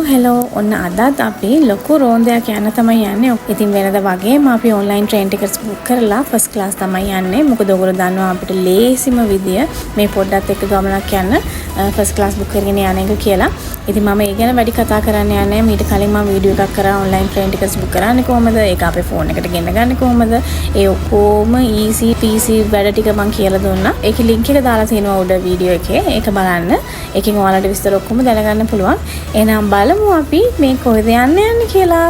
hello ඔන්න අදත් අපි ලොකු රෝන්දයක් යන්න තමයි යන්නේ. ඉතින් වෙනද වගේම අපි ඔන්ලයින් ට්‍රේන් ටිකට්ස් බුක් කරලා ෆස්ට් ක්ලාස් තමයි යන්නේ. මොකද ඔයගොල්ලෝ දන්නවා අපිට ලේසිම විදිය මේ පොඩ්ඩත් එක්ක ගමනක් යන්න ෆස්ට් ක්ලාස් බුක් කරගෙන යන එක කියලා. ඉතින් මම ඒ ගැන වැඩි කතා කරන්න යන්නේ. මීට කලින් මම වීඩියෝ එකක් කරා ඔන්ලයින් ට්‍රේන් ටිකට්ස් බුක් කරන්නේ කොහොමද? ඒක අපේ ෆෝන් එකට ගෙන්න ගන්නේ කොහොමද? ඒ ඔක්කොම easy peasy වැඩ ටික මම කියලා දුන්නා. ඒකේ link එක දාලා තියෙනවා උඩ වීඩියෝ එකේ. ඒක බලන්න. ඒකෙන් ඔයාලට විස්තර ඔක්කොම දැනගන්න පුළුවන්. එහෙනම් බලමු අපි මේ කොහෙද යන්නේ කියලා.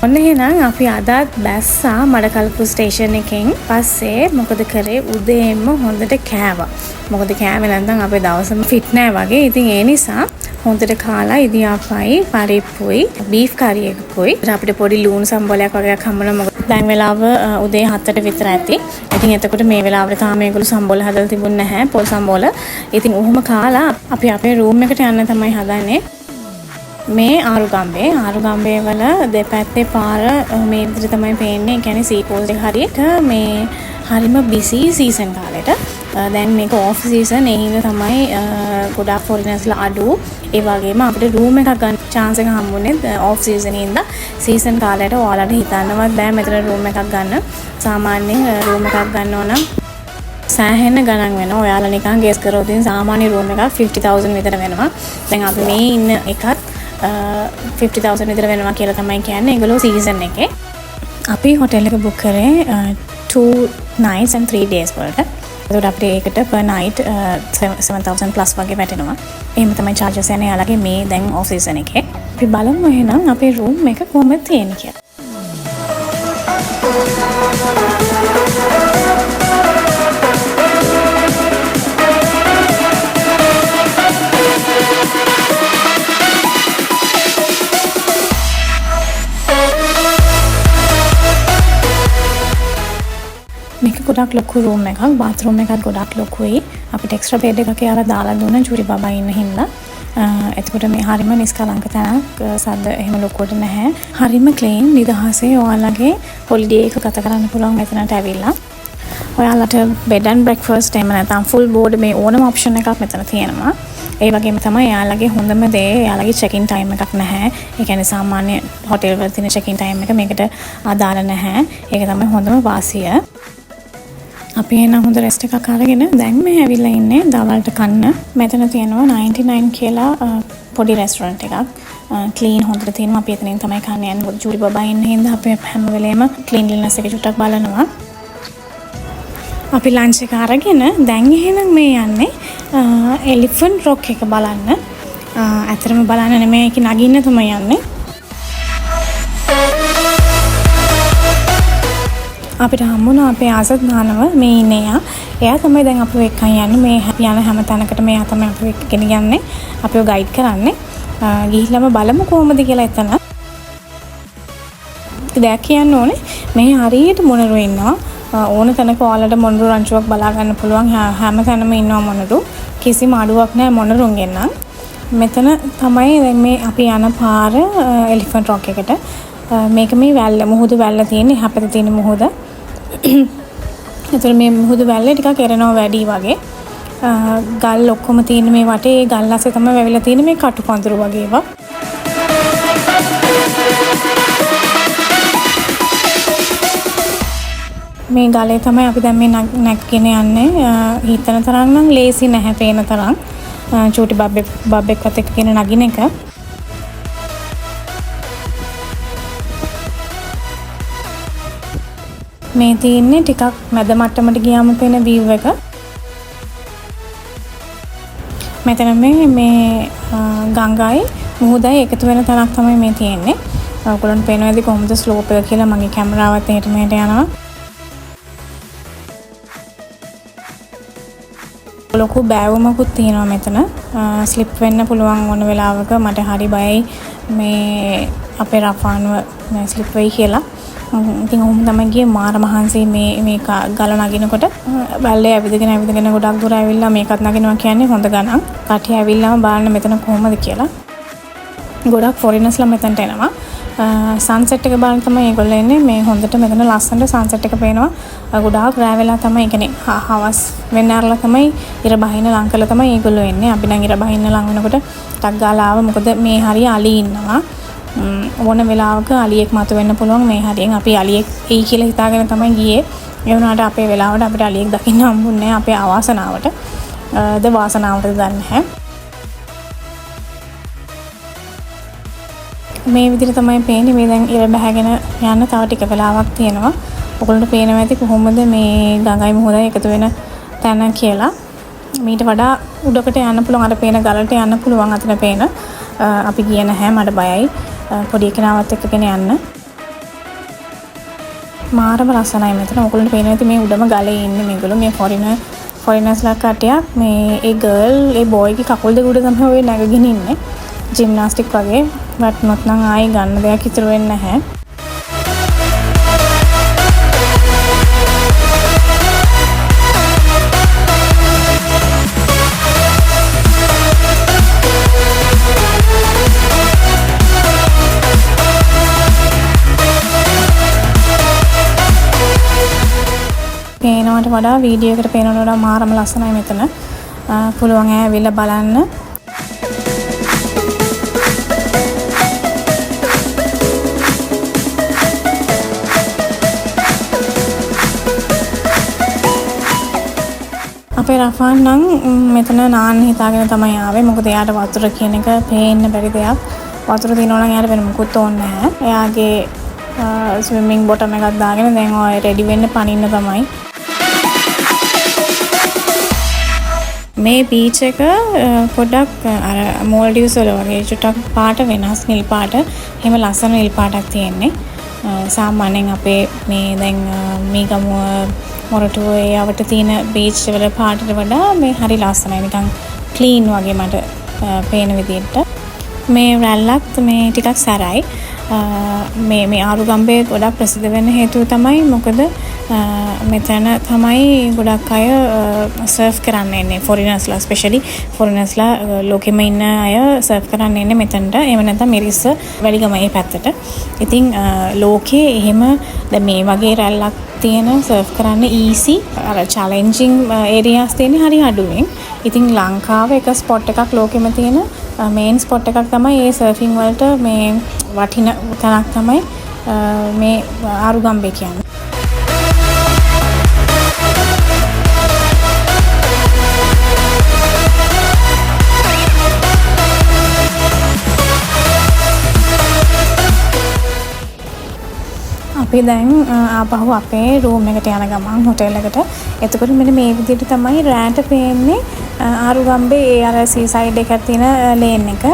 ඔන්න එහෙනම් අපි අදත් බැස්සා මඩකලපු ස්ටේෂන් එකෙන්. පස්සේ මොකද කරේ උදේම හොඳට කෑවා. මොකද කෑවේ නැත්නම් අපේ දවසම ෆිට නෑ වගේ. ඉතින් ඒ නිසා හොඳට කාලා ඉදියාපයි පරිප්පුයි බීෆ් කරි එකකුයි අපිට පොඩි ලූණු සම්බෝලයක් වගේක් හම්බුණා. මොකද දැන් වෙලාව උදේ 7ට විතර ඇති. ඉතින් එතකොට මේ වෙලාවට තාම මේගොල්ලෝ සම්බෝල හදලා තිබුණ නැහැ පොල් සම්බෝල. ඉතින් උහුම කාලා අපි අපේ රූම් එකට යන්න තමයි හදන්නේ. මේ ආරුගම්බේ වල දෙපැත්තේ පාර මේ විදිහට තමයි පේන්නේ. ඒ කියන්නේ සීපෝල් එක හරියට මේ හරිම බිසි සීසන් කාලෙට. දැන් මේක ඕෆ් සීසන්. ඒ හින්දා තමයි ගොඩාක් ෆොරිනර්ස්ලා අඩු. ඒ වගේම අපිට රූම් එකක් ගන්න chance එක හම්බුනේ ඕෆ් සීසන් හින්දා. සීසන් කාලයට ඔයාලට හිතන්නවත් බෑ මෙතන රූම් එකක් ගන්න. සාමාන්‍යයෙන් රූම් එකක් ගන්නවා නම් සෑහෙන ගණන් වෙනවා. ඔයාලා නිකන් ගේස් කරොත් ඉතින් සාමාන්‍ය රූම් එකක් 50000 විතර වෙනවා. දැන් අපි මේ ඉන්න එකත් 50000 විතර වෙනවා කියලා තමයි කියන්නේ. ඒගොල්ලෝ සීසන් එකේ. අපි හොටෙල් එක බුක් කරේ 2 nights and 3 days වලට. ඒකට අපිට ඒකට per night 7000 plus වගේ වැටෙනවා. එහෙම තමයි charges යන්නේ යාලගේ මේ දැන් off season එකේ. අපි බලමු එහෙනම් අපේ room එක කොහොමද තියෙන්නේ කියලා. මේක ගොඩක් ලොකු රූම් එකක්. බාත්රූම් එකත් ගොඩක් ලොකුයි. අපිට එක්ස්ට්‍රා බෙඩ් එකක් යාලා දාලා දුන්න ජූරි බබා ඉන්න හින්දා. එතකොට මේ හරිම නිස්කලංක තැනක්. සද්ද එහෙම ලොකුවට නැහැ. හරිම ක්ලීන් නිදහසේ ඔයාලගේ හොලිඩේ එක ගත කරන්න පුළුවන් මෙතනට ඇවිල්ලා. ඔයාලට බෙඩ් ඇන්ඩ් බ්‍රෙක්ෆාස්ට් එහෙම නැත්නම් ෆුල් බෝඩ් මේ ඕනම ඔප්ෂන් එකක් මෙතන තියෙනවා. ඒ වගේම තමයි එයාලගේ හොඳම දේ එයාලගේ චෙක් ඉන් ටයිම් එකක් නැහැ. ඒ කියන්නේ සාමාන්‍ය හොටෙල් වල තියෙන චෙක් ඉන් ටයිම් එක මේකට අදාළ නැහැ. ඒක තමයි හොඳම වාසිය. අපි එන හොඳ රෙස්ට් එකක් අරගෙන දැන් මේ ඇවිල්ලා ඉන්නේ දවල්ට කන්න. මෙතන තියෙනවා 99 කියලා පොඩි රෙස්ටොරන්ට් එකක්. ක්ලීන් හොඳට තියෙනවා. අපි එතනින් තමයි කන්නේ යන්නේ. ජූලි බබා ඉන්න හින්දා අපි හැම වෙලේම ක්ලීන්ලිනස් එක චුට්ටක් බලනවා. අපි ලන්ච් එක අරගෙන දැන් එහෙනම් මේ යන්නේ එලිෆන්ට් රොක් එක බලන්න. ඇත්තටම බලන්න නෙමෙයි ඒක නගින්න තමයි යන්නේ. අපිට හම්බුණා අපේ ආසත් නානව මේ ඉන්නේ යා. එයා තමයි දැන් අපිව එක්කන් යන්නේ. මේ යන හැම තැනකටම එයා තමයි අපිව එක්කගෙන යන්නේ. අපිව ගයිඩ් කරන්නේ. ගිහිල්ලාම බලමු කොහොමද කියලා එතන. දැක් කියන්න ඕනේ මේ හරියට මොනරු ඉන්නවා. ඕන තැනක ඔයාලට මොනරු රංචුවක් බලා ගන්න පුළුවන්. හැම තැනම ඉන්නවා මොනරු. කිසිම අඩුවක් නැහැ මොනරුන්ගෙන් නම්. මෙතන තමයි දැන් මේ අපි යන පාර එලිෆන්ට් රොක් එකට. මේක මේ වැල්ල මුහුදු වැල්ල තියෙන්නේ. හැපෙත තියෙන මුහුද. ඒතර මේ මුහුදු වැල්ලේ ටිකක් එරෙනවා වැඩි වගේ. ගල් ඔක්කොම තියෙන මේ වටේ ඒ ගල් අස්සේ තමයි වැවිලා තියෙන මේ කටු පඳුරු වගේ ඒවා. මේ ගලේ තමයි අපි දැන් මේ නැග්ගෙන යන්නේ. හිතන තරම් නම් ලේසි නැහැ පේන තරම්. චූටි බබ්බෙක්වත් එක්කගෙන නගින එක. මේ තියෙන්නේ ටිකක් මැද මට්ටමට ගියාම පේන view එක. මෙතන මේ ගංගායි මුහුදයි එකතු වෙන තැනක් තමයි මේ තියෙන්නේ. ඔයගොල්ලන්ට පේනවද කොහොමද ස්ලෝප් එක කියලා? මගේ කැමරාවත් එහෙට මෙහෙට යනවා. ලොකු බෑවුමකුත් තියෙනවා මෙතන. ස්ලිප් වෙන්න පුළුවන් ඕන වෙලාවක. මට හරි බයයි මේ අපේ රෆානුව ස්ලිප් වෙයි කියලා. ඉතින් ඔහොම තමයි ගියේ. මාර මහන්සි මේ ගල නගිනකොට වැල්ලේ ඇවිදගෙන ගොඩක් දුර ඇවිල්ලා මේකත් නගිනවා කියන්නේ හොඳ ගණන්. කට්ටිය ඇවිල්ලාම බලන්න මෙතන කොහොමද කියලා. ගොඩක් ෆොරිනර්ස්ලා මෙතනට එනවා. සන්සෙට් එක බලන්න තමයි ඒගොල්ලෝ එන්නේ. මේ හොඳට මෙතන ලස්සනට සන්සෙට් එක පේනවා. ගොඩාක් රෑ වෙලා තමයි කියන්නේ හවස් වෙන්න ආරලා තමයි ඉර බහින්න ලං කරලා තමයි ඒගොල්ලෝ එන්නේ. අපි නම් ඉර බහින්න ලං වෙනකොට ටක් ගාලා ආවා. මොකද මේ හරිය අලි ඉන්නවා. ඕන වෙලාවක අලියෙක් මතු වෙන්න පුළුවන් මේ හරියෙන්. අපි අලියෙක් එයි කියලා හිතාගෙන තමයි ගියේ. ඒ වුණාට අපේ වෙලාවට අපිට අලියෙක් දකින්න හම්බුන්නේ නැහැ. අපේ අවාසනාවට. ද වාසනාවටද දන්නේ නැහැ. මේ විදිහට තමයි පේන්නේ. මේ දැන් ඉර බහගෙන යන්න තව ටික වෙලාවක් තියෙනවා. ඔයගොල්ලන්ට පේනවා ඇති කොහොමද මේ ගඟයි මුහුදයි එකතු වෙන තැන කියලා. මීට වඩා උඩකට යන්න පුළුවන්. අර පේන ගලට යන්න පුළුවන් අතන පේන. අපි ගියේ නැහැ. මට බයයි. පොඩි කෙනාවත් එක්කගෙන යන්න. මාරම ලස්සනයි මෙතන. ඔයගොල්ලන්ට පේනවා ඇති මේ උඩම ගලේ ඉන්නේ මේගොල්ලෝ. මේ ෆොරිනර්ස්ලා කට්ටියක්. මේ ඒ ගර්ල් ඒ බෝයිගේ කකුල් දෙක උඩ තමයි ඔය නැගගෙන ඉන්නේ. ජිම්නාස්ටික් වගේ. වටනොත් නම් ආයි ගන්න දෙයක් ඉතුරු වෙන්නේ නැහැ. පේනවට වඩා වීඩියෝ එකට පේනවට වඩා මාරම ලස්සනයි මෙතන. පුළුවන් ඇවිල්ලා බලන්න. අපේ රෆාන් නම් මෙතන නාන්න හිතාගෙන තමයි ආවේ. මොකද එයාට වතුර කියන එක පේන්න බැරි දෙයක්. වතුර දිනනවා නම් එයාට වෙන මොකුත් ඕනේ නැහැ. එයාගේ ස්විමින් බොටම් එකක් දාගෙන දැන් ඔය රෙඩි වෙන්න පනින්න තමයි. මේ බීච් එක පොඩ්ඩක් අර මෝල්ඩිව්ස් වල වගේ චුට්ටක් පාට වෙනස් නිල් පාට. එහෙම ලස්සන නිල් පාටක් තියෙන්නේ. සාමාන්‍යයෙන් අපේ මේ දැන් මේ ගමුව මොරටුව ඒ අවට තියෙන බීච් වල පාටට වඩා මේ හරි ලස්සනයි. නිකන් ක්ලීන් වගේ මට පේන විදිහට. මේ රැල්ලත් මේ ටිකක් සැරයි. මේ ආරුගම්බේ ගොඩක් ප්‍රසිද්ධ වෙන්න හේතුව තමයි මොකද මෙතන තමයි ගොඩක් අය සර්ෆ් කරන්න එන්නේ. ෆොරිනර්ස්ලා ස්පෙෂලි ෆොරිනර්ස්ලා ලෝකෙම ඉන්න අය සර්ෆ් කරන්න එන්නේ මෙතනට. එහෙම නැත්නම් මිරිස්ස වැලිගම ඒ පැත්තට. ඉතින් ලෝකේ එහෙම දැන් මේ වගේ රැල්ලක් තියෙන සර්ෆ් කරන්න ඊසි අර චැලෙන්ජින් ඒරියාස් තියෙන හරි අඩුවෙන්. ඉතින් ලංකාවේ එක ස්පොට් එකක් ලෝකෙම තියෙන මේන් ස්පොට් එකක් තමයි ඒ සර්ෆින් වලට මේ වටින තැනක් තමයි මේ ආරුගම්බේ කියන්නේ. අපි දැන් ආපහු අපේ රූම් එකට යන ගමන් හොටෙල් එකට. එතකොට මෙන්න මේ විදිහට තමයි රෑට පේන්නේ ආරුගම්බේ ඒ අර සීසයිඩ් එකේ තියෙන ලේන් එක.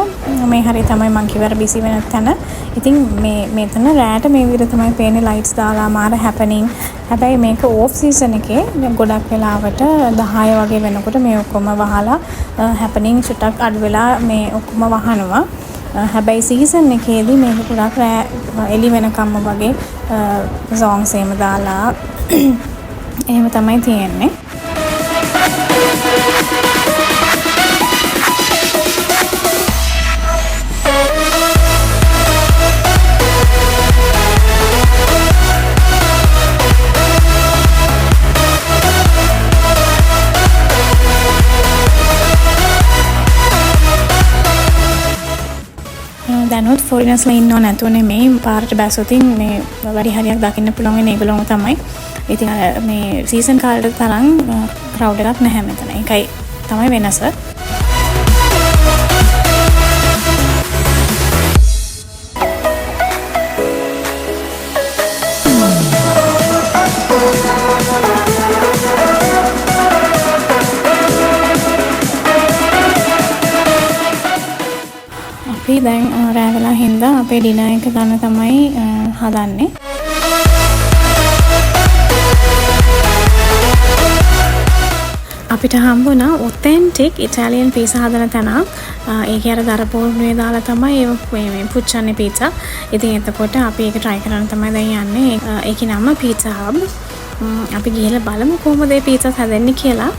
මේ හරිය තමයි මං කිව්ව බිසි වෙන තැන. ඉතින් මේ මෙතන රෑට මේ විදිහට තමයි පේන්නේ ලයිට්ස් දාලා මාර හැපනින්. හැබැයි මේක ඕෆ් සීසන් එකේ ගොඩක් වෙලාවට 10 වගේ වෙනකොට මේ ඔක්කොම වහලා හැපනින් චුට්ටක් අඩු වෙලා මේ ඔක්කොම වහනවා. හැබැයි සීසන් එකේදී මේක ගොඩක් එලි වෙනකම්ම වගේ සෝංග්ස් එහෙම දාලා එහෙම තමයි තියෙන්නේ. දැනුත් ෆොරිනර්ස්ලා ඉන්නව නැතුව නෙමෙයි පාරට බැස්සොතින් මේ වැඩි හරියක් දකින්න පුළුවන් වෙන ඒගොල්ලෝම තමයි. ඉතින් මේ සීසන් කාලේට තරම් ක්‍රවුඩ් එකක් නැහැ මෙතන. ඒකයි තමයි වෙනස. අපි දැන් රෑ වෙලා හින්දා අපේ ඩිනර් එක ගන්න තමයි හදන්නේ. අපිට හම්බුණා ඔතෙන්ටික් ඉටාලියන් පීසා හදන තැනක්. ඒකේ අර දරපෝරුවේ දාලා තමයි මේ පුච්චන්නේ පීසා. ඉතින් එතකොට අපි ඒක try කරන්න තමයි දැන් යන්නේ. ඒකේ නම පීසා හබ්. අපි ගිහලා බලමු කොහොමද මේ පීසා හදන්නේ කියලා.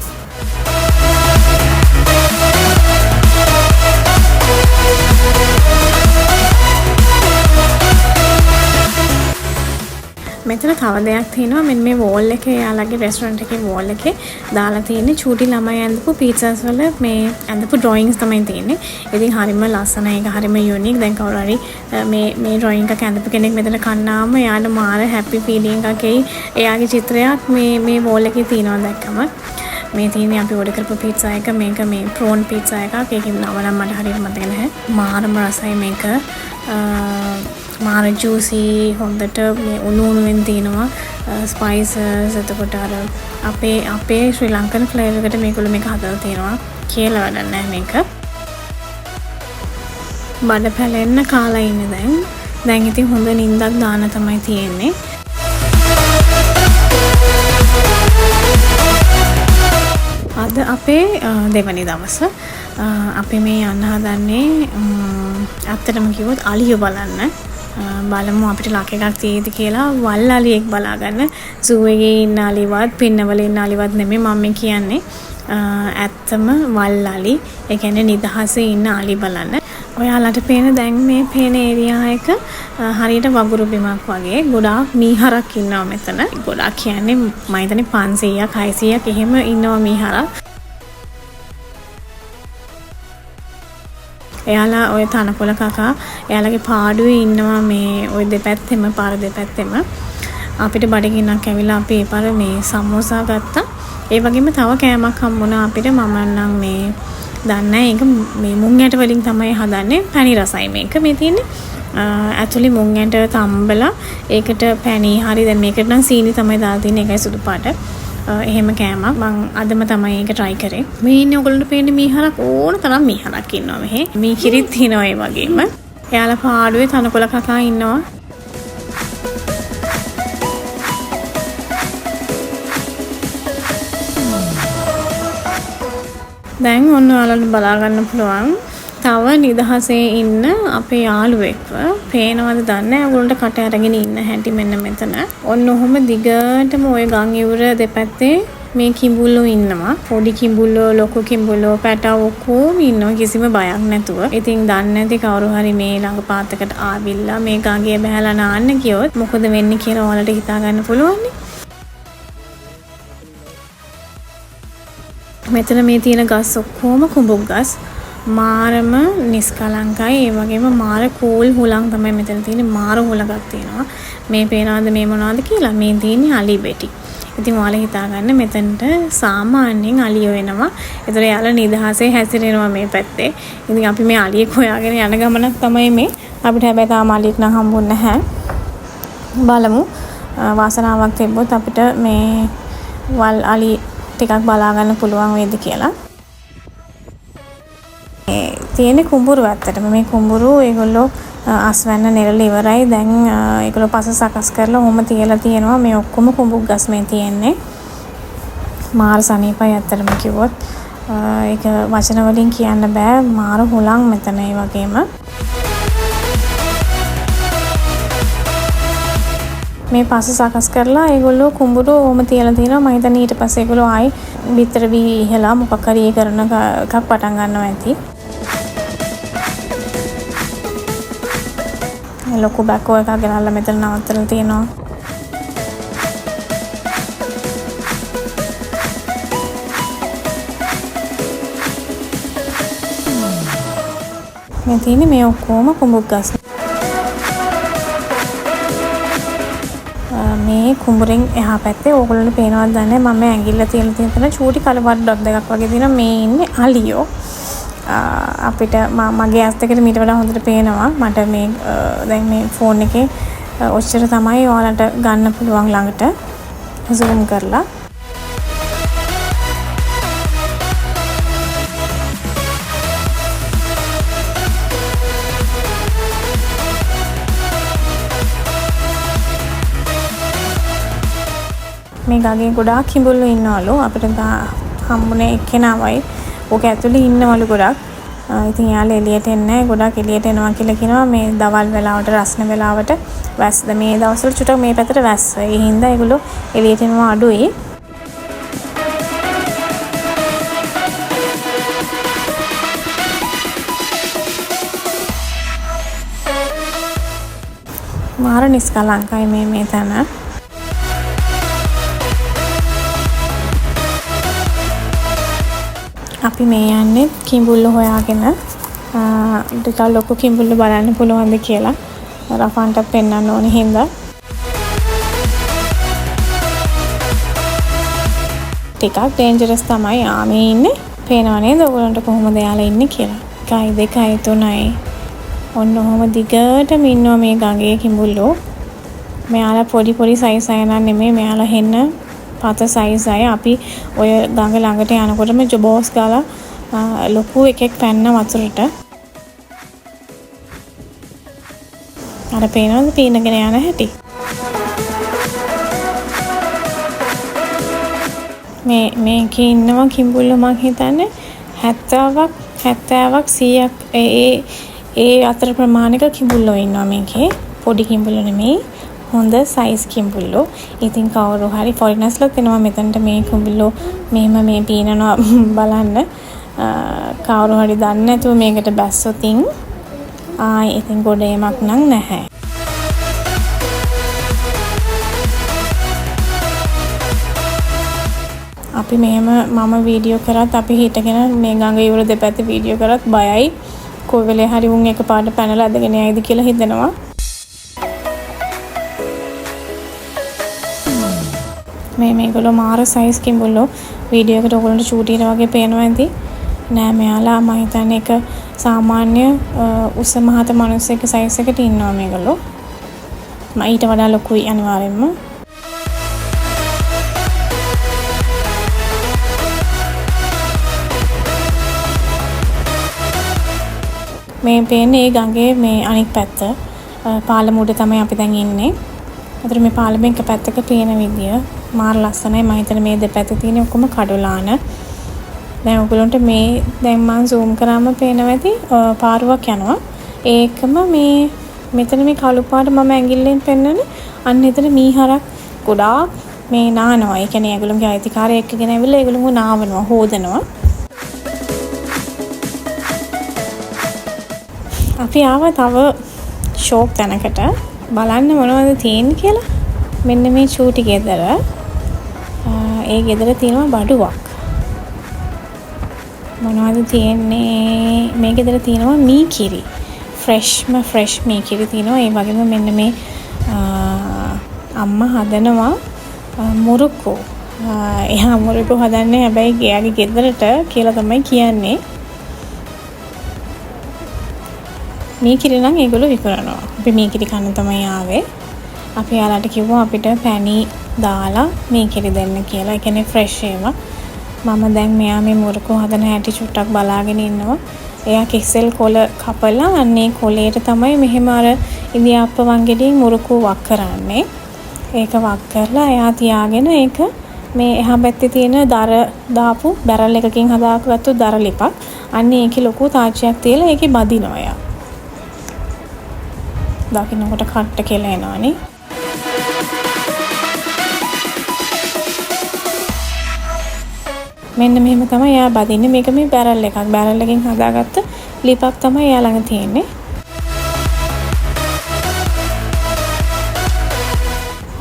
මෙතන තව දෙයක් තියෙනවා. මෙන්න මේ වෝල් එකේ යාළගේ රෙස්ටොරන්ට් එකේ වෝල් එකේ දාලා තියෙන්නේ චූටි ළමයි ඇඳපු පීට්සාස් වල මේ ඇඳපු ඩ්‍රොයින්ග්ස් තමයි තියෙන්නේ. ඉතින් හරිම ලස්සනයි. ඒක හරිම යුනික්. දැන් කවුරු හරි මේ ඩ්‍රොයින්ග් එකක් ඇඳපු කෙනෙක් මෙතන කන්නාම එයාට මාර හැපි ෆීලිං එකක් එයි. එයාගේ චිත්‍රයක් මේ වෝල් එකේ තියෙනවා දැක්කම. මේ තියෙන්නේ අපි ඕඩර් කරපු පීට්සා එක. මේක මේ ප්‍රෝන් පීට්සා එකක්. ඒකේ නම නම් මට හරියට මතක නැහැ. මාරම රසයි මේක. මාර ජූසි හොඳට මේ උණුවෙන් තියෙනවා ස්පයිසස්. එතකොට අර අපේ ශ්‍රී ලංකන් ෆ්ලේවර් එකට මේගොල්ලෝ මේක හදලා තියෙනවා කියලා වැඩක් නැහැ මේක. බඩ පැලෙන්න කාලා ඉන්නේ දැන් ඉතින් හොඳ නිින්දක් දාන තමයි තියෙන්නේ. අද අපේ දෙවනි දවස. අපි මේ යන්න හදන්නේ ඇත්තටම කිව්වොත් අලිය බලන්න. බලමු අපිට ලක් එකක් තියෙයිද කියලා. වල් අලියෙක් බලාගන්න. සූ එකේ ඉන්න අලිවත් පින්නවල ඉන්න අලිවත් නෙමෙයි මම කියන්නේ. ඇත්තම වල් අලි. ඒ කියන්නේ නිදහසේ ඉන්න අලි බලන්න. ඔයාලට පේන දැන් මේ පේන ඒරියා එක හරියට වගුරු බිමක් වගේ. ගොඩාක් මීහරක් ඉන්නවා මෙතන. ගොඩාක් කියන්නේ මම හිතන්නේ 500ක් 600ක් එහෙම ඉන්නවා මීහරක්. එයාලා ඔය තනකොළ කකා එයාලගේ පාඩුවේ ඉන්නවා මේ ඔය දෙපැත්තෙම පාර දෙපැත්තෙම. අපිට බඩගින්නක් ඇවිල්ලා අපි ඒ පාර මේ සමෝසා ගත්තා. ඒ වගේම තව කෑමක් හම්බුණා අපිට. මම නම් මේ දන්නේ ඒක මේ මුං ඇට වලින් තමයි හදන්නේ. පැණි රසයි මේක මේ තියෙන්නේ. ඇක්චුලි මුං ඇට තම්බලා ඒකට පැණි හරි දැන් මේකට නම් සීනි තමයි දාලා තියෙන්නේ. ඒකයි සුදු පාට. එහෙම කෑමක් මම අදම තමයි ඒක try කරේ. මේ ඉන්නේ ඔයගොල්ලන්ට පේන්නේ මීහරක් ඕන තරම් මීහරක් ඉන්නවා මෙහෙ. මී කිරිත් තියෙනවා ඒ වගේම. එයාලා පාඩුවේ තනකොළ කකා ඉන්නවා. දැන් ඔන්න ඔයාලට බලා ගන්න පුළුවන් තව නිදහසේ ඉන්න අපේ යාළුවෙක්ව. පේනවද දන්නේ නැහැ. ඔයගොල්ලන්ට කට අරගෙන ඉන්න හැටි මෙන්න මෙතන. ඔන්න ඔහොම දිගටම ওই ගම් ඉවුර දෙපැත්තේ මේ කිඹුල්ලෝ ඉන්නවා. පොඩි කිඹුල්ලෝ, ලොකු කිඹුල්ලෝ, පැටව ඔක්කොම ඉන්නවා කිසිම බයක් නැතුව. ඉතින් දන්නේ නැති කවුරු හරි මේ ළඟ පාතකට ආවිල්ලා මේ ගඟේ බහැලා නාන්න ගියොත් මොකද වෙන්නේ කියලා ඔයාලට හිතා ගන්න පුළුවන්. මෙතන මේ තියෙන ගස් ඔක්කොම කුඹුක් ගස්. මාරම නිස්කලංකයි. ඒ වගේම මාර කූල් හුලං තමයි මෙතන තියෙන්නේ. මාර හුලඟක් තියෙනවා. මේ පේනවාද මේ මොනවද කියලා? මේ තියෙන්නේ අලි බෙටි. ඉතින් ඔයාලා හිතාගන්න මෙතනට සාමාන්‍යයෙන් අලියෝ එනවා. ඒතර යාළුවා නිදහසේ හැසිරෙනවා මේ පැත්තේ. ඉතින් අපි මේ අලියෙක් හොයාගෙන යන ගමනක් තමයි මේ. අපිට හැබැයි තාම අලියෙක් නම් හම්බුන්නේ නැහැ. බලමු වාසනාවක් තිබ්බොත් අපිට මේ වල් අලි ටිකක් බලා ගන්න පුළුවන් වේද කියලා. තියෙන කුඹුරු ඇත්තටම මේ කුඹුරු ඒගොල්ලෝ අස්වැන්න නෙරළ ඉවරයි. දැන් ඒගොල්ලෝ පස සකස් කරලා ඔහොම තියලා තියෙනවා. මේ ඔක්කොම කුඹුක් ගස් මේ තියෙන්නේ. මාර සනීපයි ඇත්තටම කිව්වොත්. ඒක වචන වලින් කියන්න බෑ. මාර හුලං මෙතන ඒ වගේම. මේ පස සකස් කරලා ඒගොල්ලෝ කුඹුරු ඔහොම තියලා තියෙනවා. මම හිතන්නේ ඊට පස්සේ ඒගොල්ලෝ ආයි බිත්තර වී ඉහලා මොකක් හරි කරන එකක් පටන් ගන්නවා ඇති. ලොකු බැකෝ එකක් ගෙනල්ලා මෙතන නවත්තලා තියෙනවා. මේ තියෙන්නේ මේ ඔක්කොම කුඹුක් ගස්. මේ කුඹුරෙන් එහා පැත්තේ ඕගොල්ලන්ට පේනවද දන්නේ මම ඇඟිල්ල තියලා තියෙන තැන චූටි කලවඩ ඩොට් දෙකක් වගේ තියෙනවා. මේ ඉන්නේ අලියෝ. අපිට මගේ ඇස් දෙකට මීට වඩා හොඳට පේනවා. මට මේ දැන් මේ ෆෝන් එකේ ඔච්චර තමයි ඔයාලට ගන්න පුළුවන් ළඟට zoom කරලා. මේ ගඟේ ගොඩාක් කිඹුල්ලෝ ඉන්නවලු. අපිට හම්බුනේ එක්කෙනාවයි. ඕක ඇතුලේ ඉන්නවලු ගොඩක්. ඉතින් යාළුවා එළියට එන්නේ ගොඩක් එළියට එනවා කියලා කියනවා. මේ දවල් වෙලාවට රස්න වෙලාවට වැස්ද මේ දවස්වල චුටක් මේ පැත්තට වැස්ස. ඒ හින්දා ඒගොල්ලෝ එළියට එනවා අඩුයි. මාර නිස්කලංකයි මේ තැන. අපි මේ යන්නේ කිඹුල්ල හොයාගෙන ටිකක් ලොකු කිඹුල්ල බලන්න පුළුවන්ද කියලා රෆන්ට පෙන්වන්න ඕනේ හින්දා ටිකක් ඩේන්ජරස් තමයි ආමේ ඉන්නේ පේනව නේද ඔයගොල්ලන්ට කොහොමද යාලා ඉන්නේ කියලා 1 2 3යි ඔන්න ඔහොම දිගටම ඉන්නවා මේ ගඟේ කිඹුල්ලෝ මෙයාලා පොඩි සයිස් අය නන් නෙමෙයි මෙයාලා හෙන්න පත සයිස් අය අපි ඔය ගඟ ළඟට යනකොටම ජොබෝස් ගාලා ලොකු එකෙක් පැන්න වතුරට අර පේනවද පීනගෙන යන හැටි මේකේ ඉන්නවා කිඹුල්ල මං හිතන්නේ 70ක් 100ක් ඒ අතර ප්‍රමාණික කිඹුල්ලෝ ඉන්නවා මේකේ පොඩි කිඹුල්ලෝ නෙමෙයි හොඳ සයිස් කිඹුල්ලෝ ඉතින් කවුරු හරි ෆොරිනර්ස්ලා එනවා මෙතනට මේ කිඹුල්ලෝ මෙහෙම මේ පීනනවා බලන්න කවුරු හරි දන්නේ නැතුව මේකට බැස්සොත් ඉතින් ගොඩේමක් නම් නැහැ අපි මෙහෙම මම වීඩියෝ කරත් අපි හිටගෙන මේ ගඟ ඉවුර දෙපැත්තේ වීඩියෝ කරත් බයයි කොයි වෙලේ හරි උන් එකපාරට පැනලා ඇදගෙන යයිද කියලා හිතනවා මේගොල්ලෝ මාර සයිස් කිඹුල්ලෝ වීඩියෝ එකට ඔයගොල්ලන්ට ෂූට් කරනවා වගේ පේනවා ඇති නෑ මෙයාලා මම හිතන්නේ එක සාමාන්‍ය උස මහත මිනිස්සෙක් සයිස් එකට ඉන්නවා මේගොල්ලෝ ඊට වඩා ලොකුයි අනිවාර්යෙන්ම මේ පේන්නේ ඒ ගඟේ මේ අනිත් පැත්ත පාලම උඩ තමයි අපි දැන් ඉන්නේ. අතට මේ පාලමෙන් එක පැත්තක පේන විදිය මාර ලස්සනයි මම හිතන්නේ මේ දෙපැත්තේ තියෙන ඔක්කොම කඩුලාන. දැන් ඔයගොල්ලන්ට මේ දැන් මම zoom කරාම පේනවා ඇති පාරුවක් යනවා. ඒකම මේ මෙතන මේ කළු පාට මම ඇඟිල්ලෙන් පෙන්නන්නේ අන්න එතන මීහරක් ගොඩාක් මේ නානවා. ඒ කියන්නේ ඒගොල්ලන්ගේ අයිතිකාරය එක්කගෙන ඇවිල්ලා ඒගොල්ලෝ නාවනවා හොදනවා. අපි ආවා තව ෂෝක් තැනකට බලන්න මොනවද තියෙන්නේ කියලා. මෙන්න මේ චූටි ගෙදර. ඒ ගෙදර තියෙනවා බඩුවක්. මොනවද තියෙන්නේ? මේ ගෙදර තියෙනවා මීකිරි. ෆ්‍රෙෂ් මීකිරි තියෙනවා. ඒ වගේම මෙන්න මේ අම්මා හදනවා මුරුක්කු. එයා මුරුක්කු හදන්නේ හැබැයි එයාගේ ගෙදරට කියලා තමයි කියන්නේ. මීකිරි නම් ඒගොල්ලෝ විකුණනවා. අපි මීකිරි කන්න තමයි ආවේ. අපි යාලට කිව්වා අපිට පැණි දාලා මීකිරි දෙන්න කියලා. ඒ කියන්නේ ෆ්‍රෙෂ් ඒවා. මම දැන් මෙයා මේ මුරුකු හදන හැටි චුට්ටක් බලාගෙන ඉන්නවා. එයා කෙසෙල් කොළ කපලා අන්නේ කොළේට තමයි මෙහෙම අර ඉදියාප්ප වංගෙඩියෙන් මුරුකු වක් කරන්නේ. ඒක වක් කරලා එයා තියාගෙන ඒක මේ එහා පැත්තේ තියෙන දර දාපු බැරල් එකකින් හදාගත්තු දර ලිපක්. අන්නේ ඒකේ ලොකු තාච්චියක් තියලා ඒකේ බදිනවා එයා. දකින්නකොට කට්ට කියලා එනවනේ. මෙන්න මෙහෙම තමයි එයා බදින්නේ. මේක මේ බැරල් එකක්. බැරල් එකකින් හදාගත්ත ලිපක් තමයි එයා ළඟ තියෙන්නේ.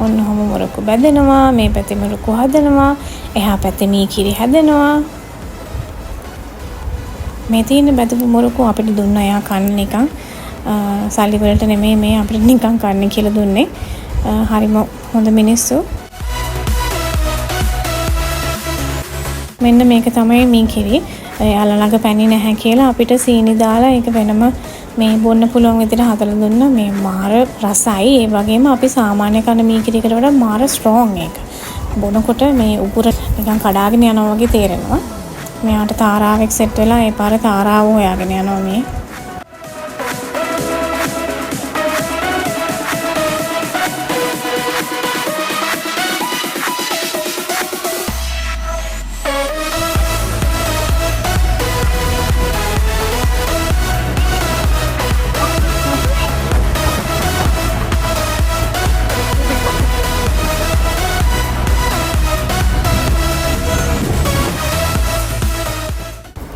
ඔන්න ඔහොම මුරුක්කු බැදෙනවා. මේ පැත්තේ මුරුක්කු හදනවා. එහා පැත්තේ මීකිරි හදනවා. මේ තියෙන බැදපු මුරුක්කු අපිට දුන්නා එයා කන්න නිකන්. සල්ලි වලට නෙමෙයි මේ අපිට නිකන් කන්න කියලා දුන්නේ. හරිම හොඳ මිනිස්සු. මෙන්න මේක තමයි මීකිරි. යාලා ළඟ පැණි නැහැ කියලා අපිට සීනි දාලා ඒක වෙනම මේ බොන්න පුළුවන් විදිහට හදලා දුන්නා. මේ මාර රසයි. ඒ වගේම අපි සාමාන්‍ය කන මීකිරිකට වඩා මාර ස්ට්‍රෝං එක. බොනකොට මේ උගුර නිකන් කඩාගෙන යනවා වගේ තේරෙනවා. මෙයාට තාරාවෙක් සෙට් වෙලා ඒ පාර තාරාව හොයාගෙන යනවා මේ.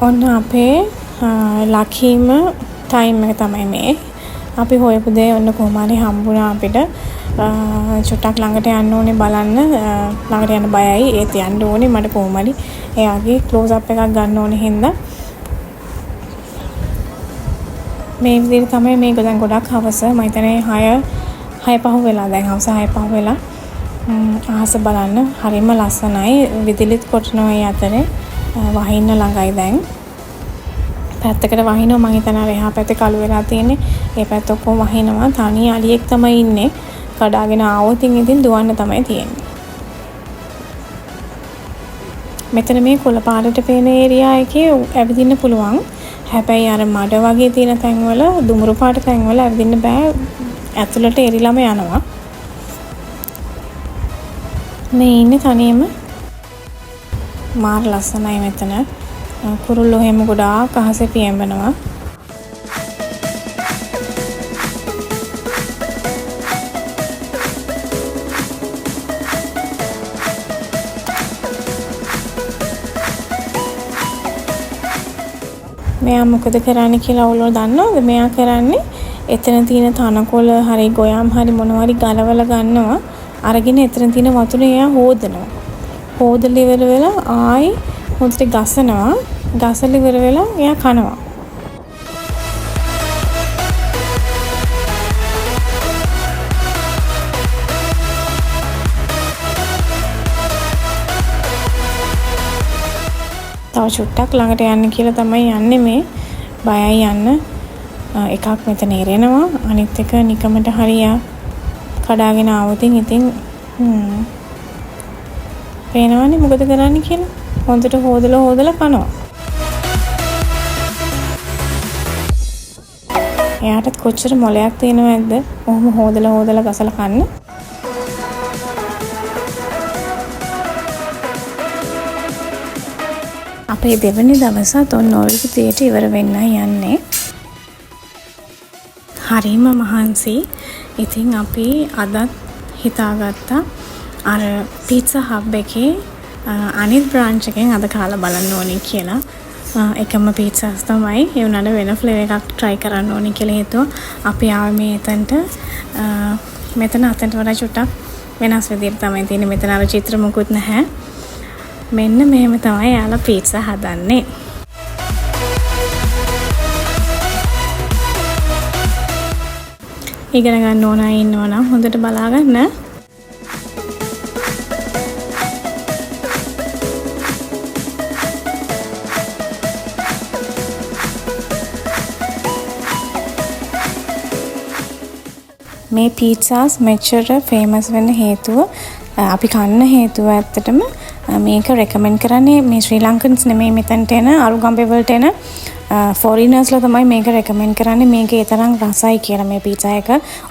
ඔන්න අපේ ලකීම ටයිම් එක තමයි මේ. අපි හොයපු දේ ඔන්න කොහොම හරි හම්බුණා අපිට. චුට්ටක් ළඟට යන්න ඕනේ බලන්න. ළඟට යන්න බයයි. ඒත් යන්න ඕනේ මට කොහොම හරි. එයාගේ ක්ලෝස් අප් එකක් ගන්න ඕනේ හින්දා. මේ විදිහට තමයි මේක දැන් ගොඩක් හවස. මම හිතන්නේ 6:05 වෙලා දැන් හවස 6:05 වෙලා. අහස බලන්න හරිම ලස්සනයි. විදුලිත් කොටනවා ඒ අතරේ. වහින්න ළඟයි දැන්. පැත්තකට වහිනවා මම හිතනවා එහා පැත්තේ කළු වෙලා තියෙන්නේ. ඒ පැත්ත ඔක්කොම වහිනවා. තනි අලියෙක් තමයි ඉන්නේ. කඩාගෙන ආවොත් ඉතින් දුවන්න තමයි තියෙන්නේ. මෙතන මේ කොළ පාටට පේන ඒරියා එකේ ඇවිදින්න පුළුවන්. හැබැයි අර මඩ වගේ තියෙන තැන්වල දුමුරු පාට තැන්වල ඇවිදින්න බෑ. ඇතුළට එරිලම යනවා. මේ ඉන්නේ තනියම. මාර ලස්සනයි මෙතන. කුරුල්ලෝ හැම ගොඩාක් අහසේ පියඹනවා. මෙයා මොකද කරන්නේ කියලා ඔයගොල්ලෝ දන්නවද? මෙයා කරන්නේ එතන තියෙන තනකොළ හරි ගොයම් හරි මොනවා හරි ගලවලා ගන්නවා. අරගෙන එතන තියෙන වතුරේ එයා හොදනවා. හොදලා ඉවර වෙලා ආයි හොඳට ගසනවා. ගසලා ඉවර වෙලා එයා කනවා. තව චුට්ටක් ළඟට යන්න කියලා තමයි යන්නේ මේ. බයයි යන්න. එකක් මෙතන ඉරෙනවා. අනිත් එක නිකමට හරියා කඩාගෙන ආවොත් ඉතින් පේනවනේ මොකද කරන්නේ කියලා. හොඳට හොදලා කනවා. එයාටත් කොච්චර මොලයක් තියෙනවද? ඔහොම හොදලා ගසලා කන්න. අපේ දෙවෙනි දවසත් ඔන්න ඔය විදියට ඉවර වෙන්න යන්නේ. හරිම මහන්සි. ඉතින් අපි අදත් හිතාගත්තා අර පීට්සා හබ් එකේ අනිත් බ්‍රාන්ච් එකෙන් අද කාලා බලන්න ඕනේ කියලා. එකම පීට්සාස් තමයි. ඒ උනාට වෙන ෆ්ලේවර් එකක් try කරන්න ඕනේ කියලා හිතුවා. අපි ආවේ මේ එතනට. මෙතන අතට වඩා චුට්ටක් වෙනස් විදිහට තමයි තියෙන්නේ. මෙතන අර චිත්‍ර මුකුත් නැහැ. මෙන්න මෙහෙම තමයි යාලා පීට්සා හදන්නේ. ඉගෙන ගන්න ඕන අය ඉන්නවනම් හොඳට බලාගන්න. මේ පීට්සාස් මෙච්චර ෆේමස් වෙන්න හේතුව අපි කන්න හේතුව ඇත්තටම මේක රෙකමෙන්ඩ් කරන්නේ මේ ශ්‍රී ලංකන්ස් නෙමෙයි මෙතනට එන අරුගම්බේ වලට එන ෆොරිනර්ස්ලා තමයි මේක රෙකමෙන්ඩ් කරන්නේ. මේක ඒ තරම් රසයි කියලා මේ පීට්සා එක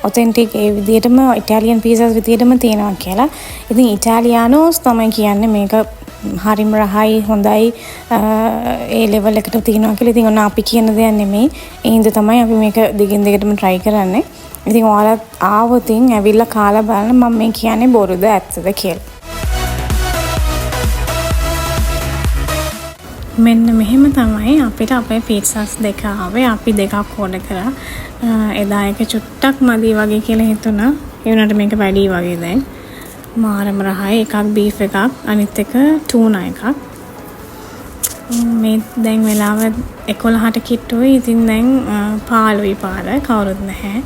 ඔතෙන්ටික් ඒ විදිහටම ඉටාලියන් පීට්සාස් විදිහටම තියෙනවා කියලා. ඉතින් ඉටාලියානෝස් තමයි කියන්නේ මේක හරිම රහයි හොඳයි ඒ ලෙවල් එකට තියෙනවා කියලා. ඉතින් ඔන්න අපි කියන දෙයක් නෙමෙයි. ඒ හින්දා තමයි අපි මේක දිගින් දිගටම try කරන්නේ. ඉතින් ඔයාලත් ආවොතින් ඇවිල්ලා කාලා බලන්න මම මේ කියන්නේ බොරුද ඇත්තද කියලා. මෙන්න මෙහෙම තමයි අපිට අපේ පීට්සාස් දෙක ආවේ. අපි දෙකක් ඕඩර් කරා. එදා එක චුට්ටක් මදි වගේ කියලා හිතුණා. ඒ වුණාට මේක වැඩි වගේ දැන්. මාරම රහයි. එකක් බීෆ් එකක් අනිත් එක ටූනා එකක්. මේ දැන් වෙලාව 11ට කිට්ටුයි. ඉතින් දැන් 15යි පාර කවුරුත් නැහැ.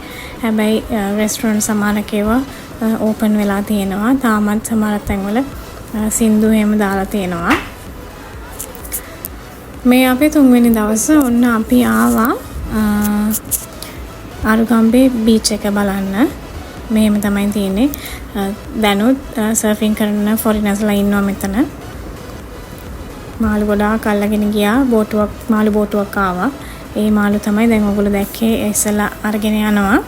හැබැයි රෙස්ටොරන්ට් සමහරක ඒවා ඕපන් වෙලා තියෙනවා. තාමත් සමහර තැන්වල සින්දු එහෙම දාලා තියෙනවා. මේ අපේ 3 වෙනි දවස ඔන්න අපි ආවා අරුගම්බේ බීච් එක බලන්න. මෙහෙම තමයි තියෙන්නේ. දැනුත් සර්ෆින් කරන ෆොරිනර්ස්ලා ඉන්නවා මෙතන. මාළු ගොඩාක් අල්ලගෙන ගියා. මාළු බෝටුවක් ආවා. ඒ මාළු තමයි දැන් ඔයගොල්ලෝ දැක්කේ ඉස්සලා අරගෙන යනවා.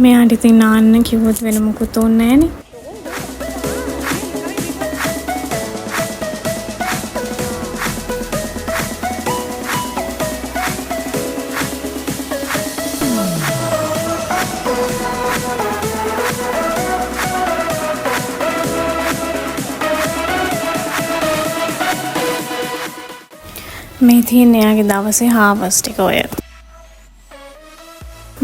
මෙයාට ඉතින් නාන්න කිව්වොත් වෙන මොකුත් ඕනේ නැහනේ. මේ තියෙන එයාගේ දවසේ හාවස්ට් එක ඔය.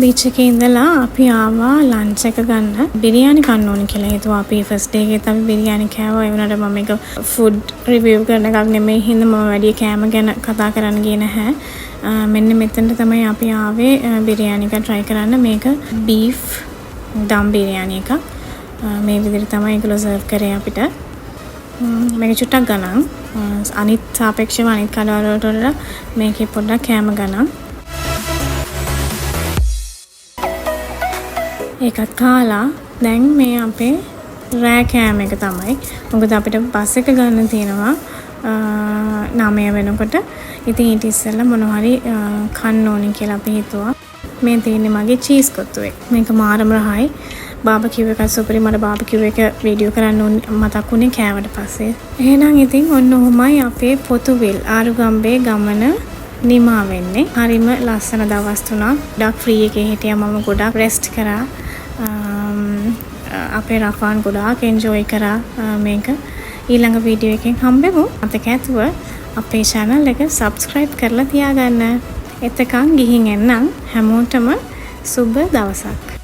බීච් එකේ ඉඳලා අපි ආවා ලන්ච් එක ගන්න. බිරියානි කන්න ඕනි කියලා හිතුවා. අපි ෆස්ට් ඩේ එකේත් අපි බිරියානි කෑවා. ඒ වුණාට මම මේක ෆුඩ් රිවිව් කරන එකක් නෙමෙයි හින්දා මම වැඩි කෑම ගැන කතා කරන්න ගියේ නැහැ. මෙන්න මෙතනට තමයි අපි ආවේ බිරියානි එක try කරන්න. මේක beef දම් බිරියානි එක. මේ විදිහට තමයි ඒගොල්ලෝ සර්ව් කරේ අපිට. මේක චුට්ටක් ගණන්. අනිත් සාපේක්ෂව අනිත් කඩවල වලට මේකේ පොඩ්ඩක් කෑම ගණන්. ඒකත් කාලා දැන් මේ අපේ රෑ කෑම එක තමයි. මොකද අපිට බස් එක ගන්න තියෙනවා 9 වෙනකොට. ඉතින් ඊට ඉස්සෙල්ලා මොනවා හරි කන්න ඕනේ කියලා අපි හිතුවා. මේ තියෙන්නේ මගේ චීස් කොත්තුවේ. මේක මාරම රහයි. බාබකියු එක සුපරි. මට බාබකියු එක වීඩියෝ කරන්න මතක් වුණේ කෑවට පස්සේ. එහෙනම් ඉතින් ඔන්න ඔහොමයි අපේ පොතුවිල් ආරුගම්බේ ගමන නිමා වෙන්නේ. හරිම ලස්සන දවස් තුනක්. ගොඩක් ෆ්‍රී එකේ හිටියා මම. ගොඩක් රෙස්ට් කරා. අපේ රෆාන් ගොඩාක් එන්ජොයි කරා මේක. ඊළඟ වීඩියෝ එකෙන් හම්බෙමු. මතක ඇතුව අපේ channel එක subscribe කරලා තියාගන්න. එතකන් ගිහින් එන්නම්. හැමෝටම සුබ දවසක්.